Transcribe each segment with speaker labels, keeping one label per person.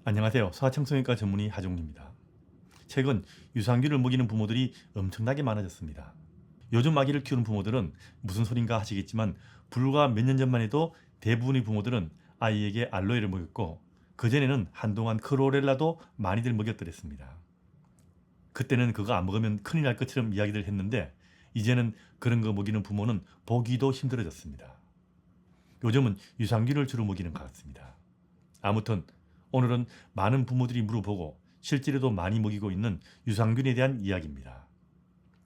Speaker 1: 안녕하세요. 소아청소년과 전문의 하종입니다. 최근 유산균을 먹이는 부모들이 엄청나게 많아졌습니다. 요즘 아기를 키우는 부모들은 무슨 소린가 하시겠지만 불과 몇 년 전만 해도 대부분의 부모들은 아이에게 알로에를 먹였고 그전에는 한동안 크로렐라도 많이들 먹였더랬습니다. 그때는 그거 안 먹으면 큰일 날 것처럼 이야기들 했는데 이제는 그런 거 먹이는 부모는 보기도 힘들어졌습니다. 요즘은 유산균을 주로 먹이는 것 같습니다. 아무튼 오늘은 많은 부모들이 물어보고 실제로도 많이 먹이고 있는 유산균에 대한 이야기입니다.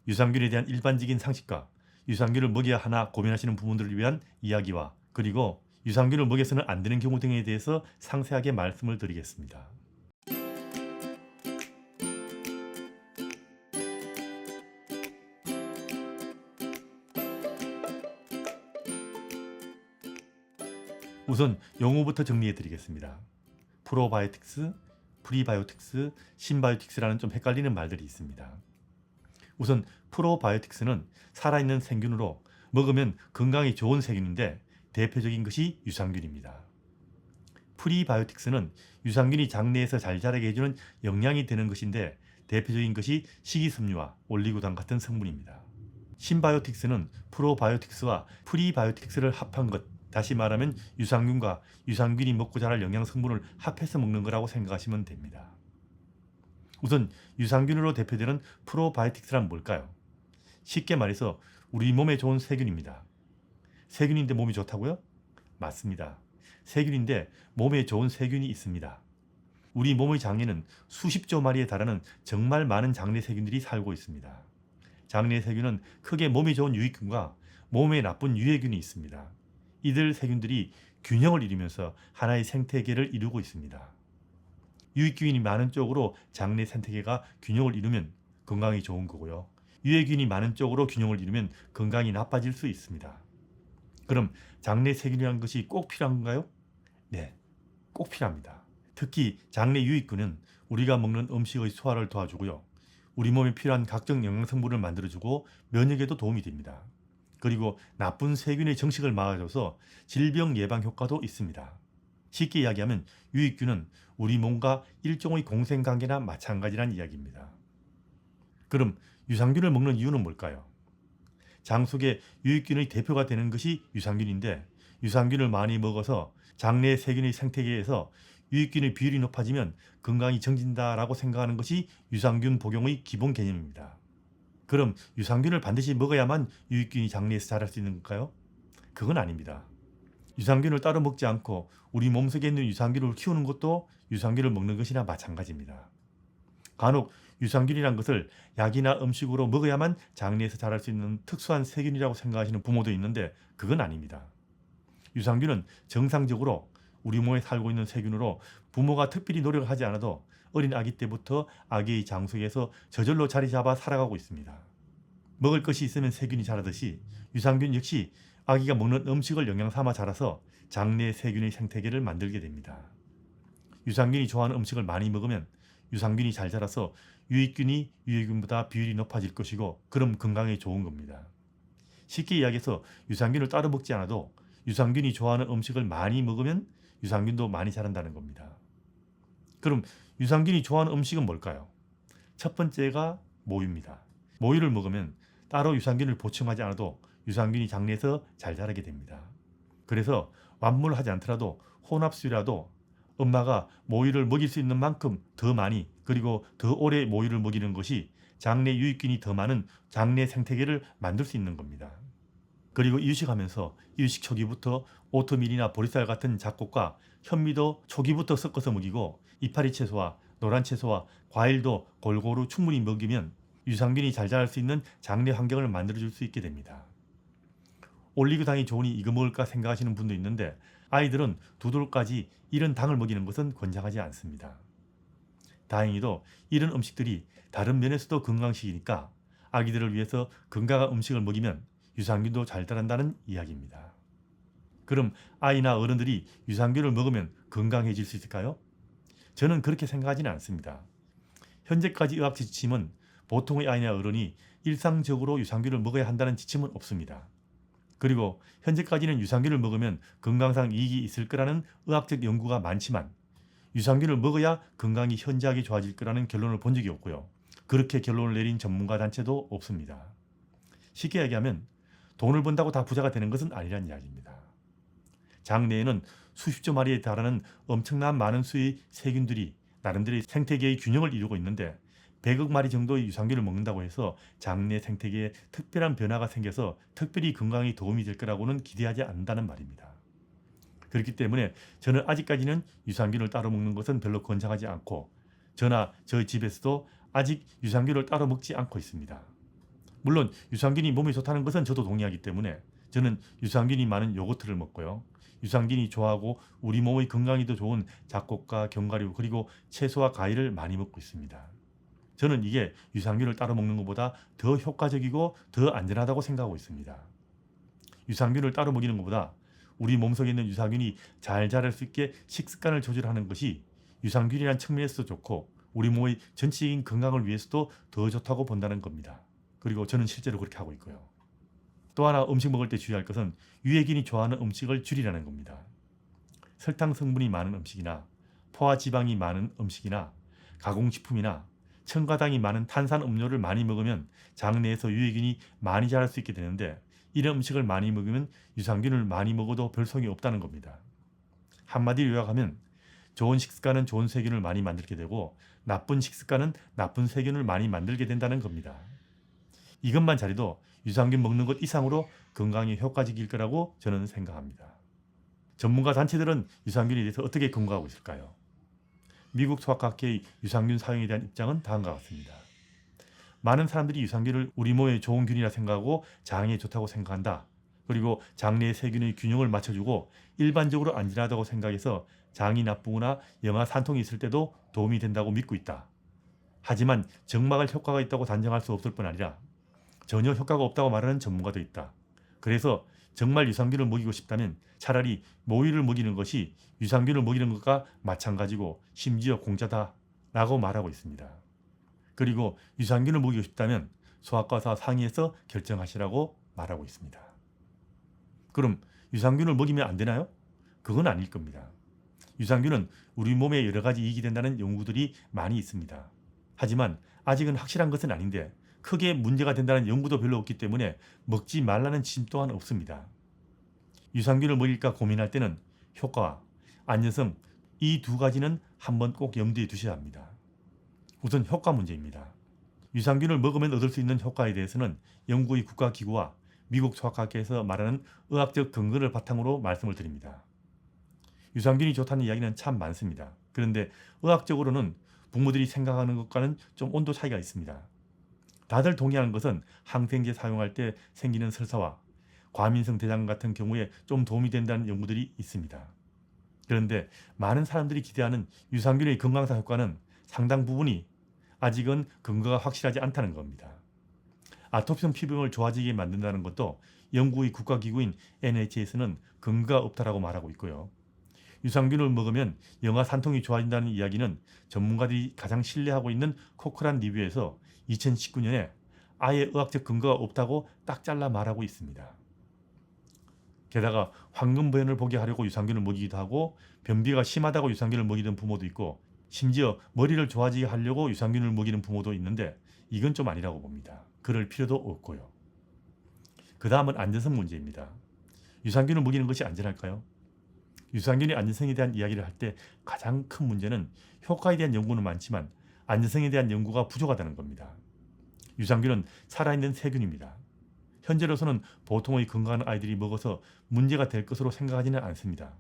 Speaker 1: 유산균에 대한 일반적인 상식과 유산균을 먹여야 하나 고민하시는 부모들을 위한 이야기와 그리고 유산균을 먹여서는 안 되는 경우 등에 대해서 상세하게 말씀을 드리겠습니다. 우선 용어부터 정리해 드리겠습니다. 프로바이오틱스, 프리바이오틱스, 신바이오틱스라는 좀 헷갈리는 말들이 있습니다. 우선 프로바이오틱스는 살아있는 생균으로 먹으면 건강에 좋은 세균인데 대표적인 것이 유산균입니다. 프리바이오틱스는 유산균이 장내에서 잘 자라게 해주는 영양이 되는 것인데 대표적인 것이 식이섬유와 올리고당 같은 성분입니다. 신바이오틱스는 프로바이오틱스와 프리바이오틱스를 합한 것, 다시 말하면 유산균과 유산균이 먹고 자랄 영양 성분을 합해서 먹는 거라고 생각하시면 됩니다. 우선 유산균으로 대표되는 프로바이오틱스란 뭘까요? 쉽게 말해서 우리 몸에 좋은 세균입니다. 세균인데 몸이 좋다고요? 맞습니다. 세균인데 몸에 좋은 세균이 있습니다. 우리 몸의 장에는 수십조 마리에 달하는 정말 많은 장내 세균들이 살고 있습니다. 장내 세균은 크게 몸에 좋은 유익균과 몸에 나쁜 유해균이 있습니다. 이들 세균들이 균형을 이루면서 하나의 생태계를 이루고 있습니다. 유익균이 많은 쪽으로 장내 생태계가 균형을 이루면 건강이 좋은 거고요. 유해균이 많은 쪽으로 균형을 이루면 건강이 나빠질 수 있습니다. 그럼 장내 세균이라는 것이 꼭 필요한가요? 네, 꼭 필요합니다. 특히 장내 유익균은 우리가 먹는 음식의 소화를 도와주고요. 우리 몸에 필요한 각종 영양성분을 만들어주고 면역에도 도움이 됩니다. 그리고 나쁜 세균의 정식을 막아줘서 질병 예방 효과도 있습니다. 쉽게 이야기하면 유익균은 우리 몸과 일종의 공생관계나 마찬가지란 이야기입니다. 그럼 유산균을 먹는 이유는 뭘까요? 장 속에 유익균의 대표가 되는 것이 유산균인데 유산균을 많이 먹어서 장내 세균의 생태계에서 유익균의 비율이 높아지면 건강이 정진다라고 생각하는 것이 유산균 복용의 기본 개념입니다. 그럼 유산균을 반드시 먹어야만 유익균이 장내에서 자랄 수 있는 걸까요? 그건 아닙니다. 유산균을 따로 먹지 않고 우리 몸속에 있는 유산균을 키우는 것도 유산균을 먹는 것이나 마찬가지입니다. 간혹 유산균이란 것을 약이나 음식으로 먹어야만 장내에서 자랄 수 있는 특수한 세균이라고 생각하시는 부모도 있는데 그건 아닙니다. 유산균은 정상적으로 우리 몸에 살고 있는 세균으로 부모가 특별히 노력을 하지 않아도 어린 아기 때부터 아기의 장 속에서 저절로 자리 잡아 살아가고 있습니다. 먹을 것이 있으면 세균이 자라듯이 유산균 역시 아기가 먹는 음식을 영양 삼아 자라서 장내 세균의 생태계를 만들게 됩니다. 유산균이 좋아하는 음식을 많이 먹으면 유산균이 잘 자라서 유익균이 유해균보다 비율이 높아질 것이고 그럼 건강에 좋은 겁니다. 쉽게 이야기해서 유산균을 따로 먹지 않아도 유산균이 좋아하는 음식을 많이 먹으면 유산균도 많이 자란다는 겁니다. 그럼 유산균이 좋아하는 음식은 뭘까요? 첫 번째가 모유입니다. 모유를 먹으면 따로 유산균을 보충하지 않아도 유산균이 장내에서 잘 자라게 됩니다. 그래서 완무를 하지 않더라도 혼합수유라도 엄마가 모유를 먹일 수 있는 만큼 더 많이 그리고 더 오래 모유를 먹이는 것이 장내 유익균이 더 많은 장내 생태계를 만들 수 있는 겁니다. 그리고 이유식하면서 이유식 초기부터 오트밀이나 보리쌀 같은 잡곡과 현미도 초기부터 섞어서 먹이고 이파리 채소와 노란 채소와 과일도 골고루 충분히 먹이면 유산균이 잘 자랄 수 있는 장내 환경을 만들어줄 수 있게 됩니다. 올리고당이 좋으니 이거 먹을까 생각하시는 분도 있는데 아이들은 두 돌까지 이런 당을 먹이는 것은 권장하지 않습니다. 다행히도 이런 음식들이 다른 면에서도 건강식이니까 아기들을 위해서 건강한 음식을 먹이면 유산균도 잘 자란다는 이야기입니다. 그럼 아이나 어른들이 유산균을 먹으면 건강해질 수 있을까요? 저는 그렇게 생각하지는 않습니다. 현재까지 의학적 지침은 보통의 아이나 어른이 일상적으로 유산균을 먹어야 한다는 지침은 없습니다. 그리고 현재까지는 유산균을 먹으면 건강상 이익이 있을 거라는 의학적 연구가 많지만 유산균을 먹어야 건강이 현저하게 좋아질 거라는 결론을 본 적이 없고요. 그렇게 결론을 내린 전문가 단체도 없습니다. 쉽게 얘기하면 돈을 번다고 다 부자가 되는 것은 아니란 이야기입니다. 장내에는 수십조 마리에 달하는 엄청난 많은 수의 세균들이 나름대로 생태계의 균형을 이루고 있는데 100억 마리 정도의 유산균을 먹는다고 해서 장내 생태계에 특별한 변화가 생겨서 특별히 건강에 도움이 될 거라고는 기대하지 않는다는 말입니다. 그렇기 때문에 저는 아직까지는 유산균을 따로 먹는 것은 별로 권장하지 않고 저나 저희 집에서도 아직 유산균을 따로 먹지 않고 있습니다. 물론 유산균이 몸에 좋다는 것은 저도 동의하기 때문에 저는 유산균이 많은 요거트를 먹고요. 유산균이 좋아하고 우리 몸의 건강에도 좋은 잡곡과 견과류 그리고 채소와 과일을 많이 먹고 있습니다. 저는 이게 유산균을 따로 먹는 것보다 더 효과적이고 더 안전하다고 생각하고 있습니다. 유산균을 따로 먹이는 것보다 우리 몸속에 있는 유산균이 잘 자랄 수 있게 식습관을 조절하는 것이 유산균이라는 측면에서도 좋고 우리 몸의 전체적인 건강을 위해서도 더 좋다고 본다는 겁니다. 그리고 저는 실제로 그렇게 하고 있고요. 또 하나 음식 먹을 때 주의할 것은 유해균이 좋아하는 음식을 줄이라는 겁니다. 설탕 성분이 많은 음식이나 포화지방이 많은 음식이나 가공식품이나 첨가당이 많은 탄산 음료를 많이 먹으면 장내에서 유해균이 많이 자랄 수 있게 되는데 이런 음식을 많이 먹으면 유산균을 많이 먹어도 별 소용이 없다는 겁니다. 한마디로 요약하면 좋은 식습관은 좋은 세균을 많이 만들게 되고 나쁜 식습관은 나쁜 세균을 많이 만들게 된다는 겁니다. 이것만 잘해도 유산균 먹는 것 이상으로 건강에 효과적일 거라고 저는 생각합니다. 전문가 단체들은 유산균에 대해서 어떻게 권고하고 있을까요? 미국 소아과학회의 유산균 사용에 대한 입장은 다음과 같습니다. 많은 사람들이 유산균을 우리 몸에 좋은 균이라 생각하고 장에 좋다고 생각한다. 그리고 장내의 세균의 균형을 맞춰주고 일반적으로 안전하다고 생각해서 장이 나쁘거나 영아산통이 있을 때도 도움이 된다고 믿고 있다. 하지만 정말 효과가 있다고 단정할 수 없을 뿐 아니라 전혀 효과가 없다고 말하는 전문가도 있다. 그래서 정말 유산균을 먹이고 싶다면 차라리 모유를 먹이는 것이 유산균을 먹이는 것과 마찬가지고 심지어 공짜다 라고 말하고 있습니다. 그리고 유산균을 먹이고 싶다면 소아과사 상의해서 결정하시라고 말하고 있습니다. 그럼 유산균을 먹이면 안 되나요? 그건 아닐 겁니다. 유산균은 우리 몸에 여러 가지 이익이 된다는 연구들이 많이 있습니다. 하지만 아직은 확실한 것은 아닌데 크게 문제가 된다는 연구도 별로 없기 때문에 먹지 말라는 지침 또한 없습니다. 유산균을 먹일까 고민할 때는 효과와 안전성 이 두 가지는 한번 꼭 염두에 두셔야 합니다. 우선 효과 문제입니다. 유산균을 먹으면 얻을 수 있는 효과에 대해서는 영국의 국가기구와 미국 소아과학회에서 말하는 의학적 근거를 바탕으로 말씀을 드립니다. 유산균이 좋다는 이야기는 참 많습니다. 그런데 의학적으로는 부모들이 생각하는 것과는 좀 온도 차이가 있습니다. 다들 동의하는 것은 항생제 사용할 때 생기는 설사와 과민성 대장 같은 경우에 좀 도움이 된다는 연구들이 있습니다. 그런데 많은 사람들이 기대하는 유산균의 건강상 효과는 상당 부분이 아직은 근거가 확실하지 않다는 겁니다. 아토피성 피부염을 좋아지게 만든다는 것도 영국의 국가기구인 NHS는 근거가 없다라고 말하고 있고요. 유산균을 먹으면 영아산통이 좋아진다는 이야기는 전문가들이 가장 신뢰하고 있는 코크란 리뷰에서 2019년에 아예 의학적 근거가 없다고 딱 잘라 말하고 있습니다. 게다가 황금보현을 보게 하려고 유산균을 먹이기도 하고 변비가 심하다고 유산균을 먹이던 부모도 있고 심지어 머리를 좋아지게 하려고 유산균을 먹이는 부모도 있는데 이건 좀 아니라고 봅니다. 그럴 필요도 없고요. 그 다음은 안전성 문제입니다. 유산균을 먹이는 것이 안전할까요? 유산균의 안전성에 대한 이야기를 할 때 가장 큰 문제는 효과에 대한 연구는 많지만 안전성에 대한 연구가 부족하다는 겁니다. 유산균은 살아있는 세균입니다. 현재로서는 보통의 건강한 아이들이 먹어서 문제가 될 것으로 생각하지는 않습니다.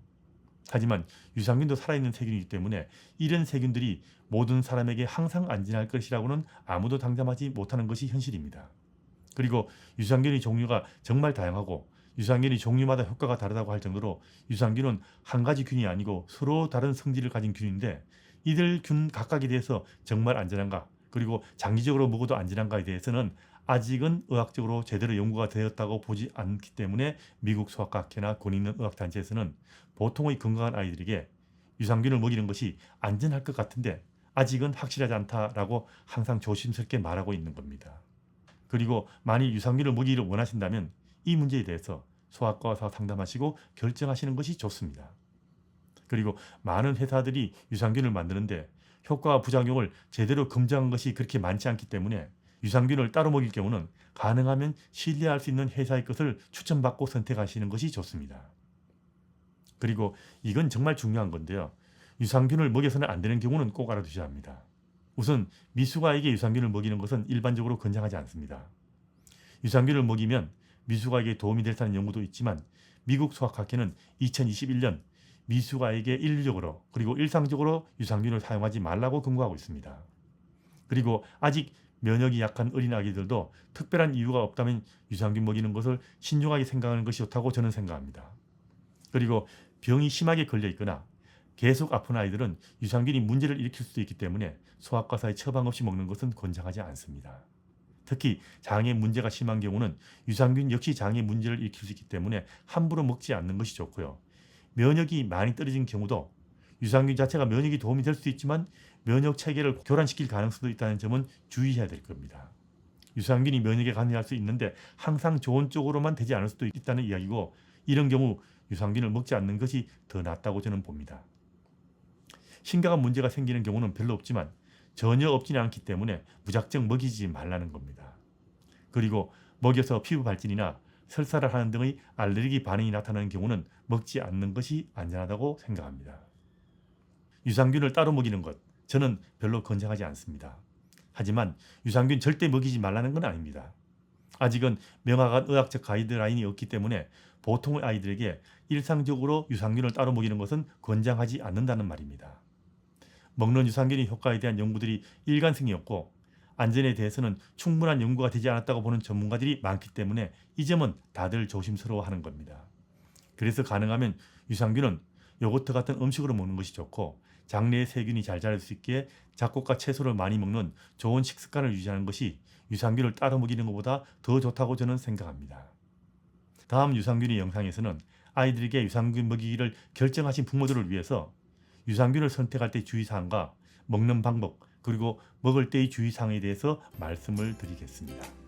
Speaker 1: 하지만 유산균도 살아있는 세균이기 때문에 이런 세균들이 모든 사람에게 항상 안전할 것이라고는 아무도 장담하지 못하는 것이 현실입니다. 그리고 유산균의 종류가 정말 다양하고 유산균이 종류마다 효과가 다르다고 할 정도로 유산균은 한 가지 균이 아니고 서로 다른 성질을 가진 균인데 이들 균 각각에 대해서 정말 안전한가 그리고 장기적으로 먹어도 안전한가에 대해서는 아직은 의학적으로 제대로 연구가 되었다고 보지 않기 때문에 미국 소아과학회나 권위 있는 의학단체에서는 보통의 건강한 아이들에게 유산균을 먹이는 것이 안전할 것 같은데 아직은 확실하지 않다라고 항상 조심스럽게 말하고 있는 겁니다. 그리고 만일 유산균을 먹이기를 원하신다면 이 문제에 대해서 소아과와서 상담하시고 결정하시는 것이 좋습니다. 그리고 많은 회사들이 유산균을 만드는데 효과와 부작용을 제대로 검증한 것이 그렇게 많지 않기 때문에 유산균을 따로 먹일 경우는 가능하면 신뢰할 수 있는 회사의 것을 추천받고 선택하시는 것이 좋습니다. 그리고 이건 정말 중요한 건데요. 유산균을 먹여서는 안 되는 경우는 꼭 알아두셔야 합니다. 우선 미숙아에게 유산균을 먹이는 것은 일반적으로 권장하지 않습니다. 유산균을 먹이면 미숙아에게 도움이 된다는 연구도 있지만 미국 수학학회는 2021년 미숙아에게 일률적으로 그리고 일상적으로 유산균을 사용하지 말라고 권고하고 있습니다. 그리고 아직 면역이 약한 어린 아기들도 특별한 이유가 없다면 유산균 먹이는 것을 신중하게 생각하는 것이 좋다고 저는 생각합니다. 그리고 병이 심하게 걸려 있거나 계속 아픈 아이들은 유산균이 문제를 일으킬 수도 있기 때문에 소아과사의 처방 없이 먹는 것은 권장하지 않습니다. 특히 장에 문제가 심한 경우는 유산균 역시 장에 문제를 일으킬 수 있기 때문에 함부로 먹지 않는 것이 좋고요. 면역이 많이 떨어진 경우도 유산균 자체가 면역이 도움이 될 수도 있지만 면역 체계를 교란시킬 가능성도 있다는 점은 주의해야 될 겁니다. 유산균이 면역에 관여할 수 있는데 항상 좋은 쪽으로만 되지 않을 수도 있다는 이야기고 이런 경우 유산균을 먹지 않는 것이 더 낫다고 저는 봅니다. 심각한 문제가 생기는 경우는 별로 없지만 전혀 없지는 않기 때문에 무작정 먹이지 말라는 겁니다. 그리고 먹여서 피부 발진이나 설사를 하는 등의 알레르기 반응이 나타나는 경우는 먹지 않는 것이 안전하다고 생각합니다. 유산균을 따로 먹이는 것, 저는 별로 권장하지 않습니다. 하지만 유산균 절대 먹이지 말라는 건 아닙니다. 아직은 명확한 의학적 가이드라인이 없기 때문에 보통의 아이들에게 일상적으로 유산균을 따로 먹이는 것은 권장하지 않는다는 말입니다. 먹는 유산균의 효과에 대한 연구들이 일관성이 없고 안전에 대해서는 충분한 연구가 되지 않았다고 보는 전문가들이 많기 때문에 이 점은 다들 조심스러워하는 겁니다. 그래서 가능하면 유산균은 요거트 같은 음식으로 먹는 것이 좋고 장내에 세균이 잘 자랄 수 있게 잡곡과 채소를 많이 먹는 좋은 식습관을 유지하는 것이 유산균을 따로 먹이는 것보다 더 좋다고 저는 생각합니다. 다음 유산균의 영상에서는 아이들에게 유산균 먹이기를 결정하신 부모들을 위해서 유산균을 선택할 때 주의사항과 먹는 방법 그리고 먹을 때의 주의사항에 대해서 말씀을 드리겠습니다.